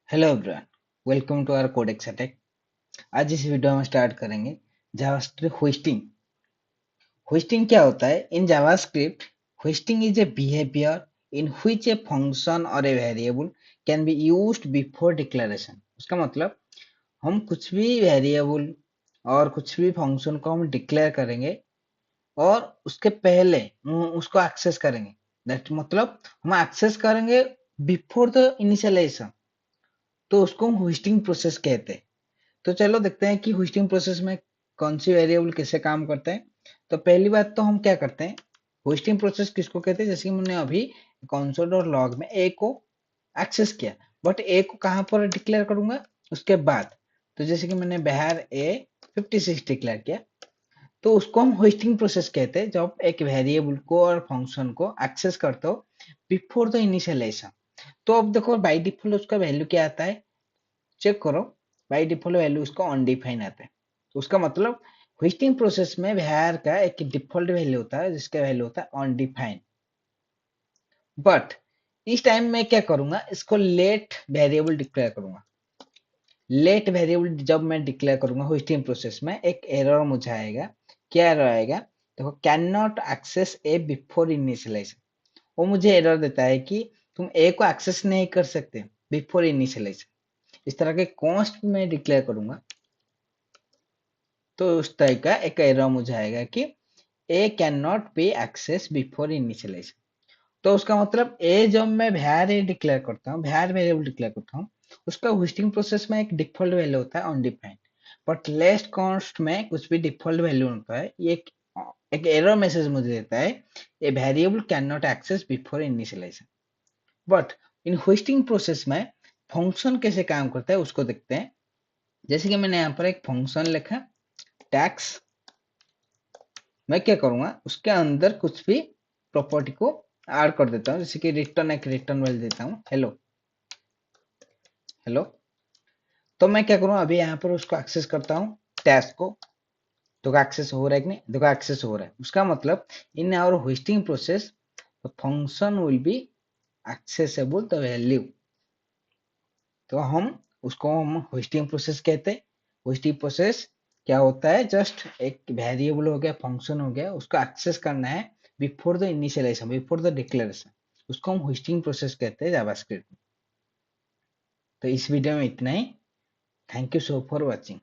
Hello everyone, welcome to our codex attack. आज इस video में स्टार्ट करेंगे जावास्क्रिप्ट होस्टिंग। होस्टिंग क्या होता है in JavaScript? Hoisting is a behaviour in which a function और a variable can be used before declaration. उसका मतलब हम कुछ भी वेरिएबल और कुछ भी फंक्शन को हम डिक्लेयर करेंगे और उसके पहले उसको एक्सेस करेंगे। दैट मतलब हम एक्सेस करेंगे बिफोर द इनिशियलाइजेशन, तो उसको हम होस्टिंग प्रोसेस कहते हैं। तो चलो देखते हैं कि होस्टिंग प्रोसेस में कौन सी वेरिएबल कैसे काम करते हैं। तो पहली बात तो हम क्या करते हैं, होस्टिंग प्रोसेस किसको कहते हैं? जैसे कि मैंने अभी कंसोल और लॉग में ए को एक्सेस किया, बट ए को कहाँ पर डिक्लेयर करूंगा? उसके बाद। तो जैसे कि मैंने बिहार ए 56 डिक्लेयर किया, तो उसको हम होस्टिंग प्रोसेस कहते हैं जब एक वेरिएबल को और फंक्शन को एक्सेस करते हो बिफोर द इनिशियलाइजेशन। तो अब देखो बाय डिफॉल्ट उसका वैल्यू क्या आता है, चेक करो। बाय डिफॉल्ट वैल्यू उसका अनडिफाइन आता है। तो उसका मतलब होस्टिंग प्रोसेस में var का एक डिफॉल्ट वैल्यू होता है जिसका वैल्यू होता है अनडिफाइन। बट इस टाइम मैं क्या करूंगा, इसको लेट वेरिएबल डिक्लेयर करूंगा। लेट वेरिएबल जब मैं डिक्लेयर करूंगा होस्टिंग प्रोसेस में, एक एरर मुझे आएगा। क्या एरर आएगा? देखो, can not access a before initialisation. वो मुझे एरर देता है कि तुम ए को एक्सेस नहीं कर सकते बिफोर इनिशियलाइजेशन। इस तरह के कॉन्स्ट में डिक्लेयर करूंगा तो उस तरह का एक एरर मुझे आएगा कि a cannot be access before initialisation. तो उसका मतलब ए जब मैं var ए डिक्लेयर करता हूँ, var वेरिएबल डिक्लेयर करता हूँ, उसका होस्टिंग प्रोसेस में एक डिफॉल्ट वैल्यू होता है अनडिफाइंड। बट लेस्ट कॉन्स्ट में कुछ भी डिफॉल्ट वैल्यू होता है, ये एक एरर मैसेज मुझे देता है, a variable can not access before initialisation. But in hoisting process में फंक्शन कैसे काम करता है उसको देखते हैं। जैसे कि मैंने यहाँ पर एक फंक्शन लिखा टैक्स। मैं क्या करूंगा, उसके अंदर कुछ भी प्रॉपर्टी को ऐड कर देता हूँ। जैसे कि रिटर्न, एक रिटर्न वैल्यू देता हूँ हेलो हेलो। तो मैं क्या करूँ, अभी यहाँ पर उसको एक्सेस करता हूँ टैक्स को। देखो एक्सेस हो रहा है कि नहीं? देखो एक्सेस हो रहा है। उसका मतलब in our hoisting process the function will be accessible the value. तो हम होस्टिंग प्रोसेस कहते हैं। होस्टिंग प्रोसेस क्या होता है? जस्ट एक वेरिएबल हो गया, फंक्शन हो गया, उसको एक्सेस करना है before the initialisation, before the declaration. उसको हम होस्टिंग प्रोसेस कहते हैं जावास्क्रिप्ट में। तो इस वीडियो में इतना ही। Thank you so for watching.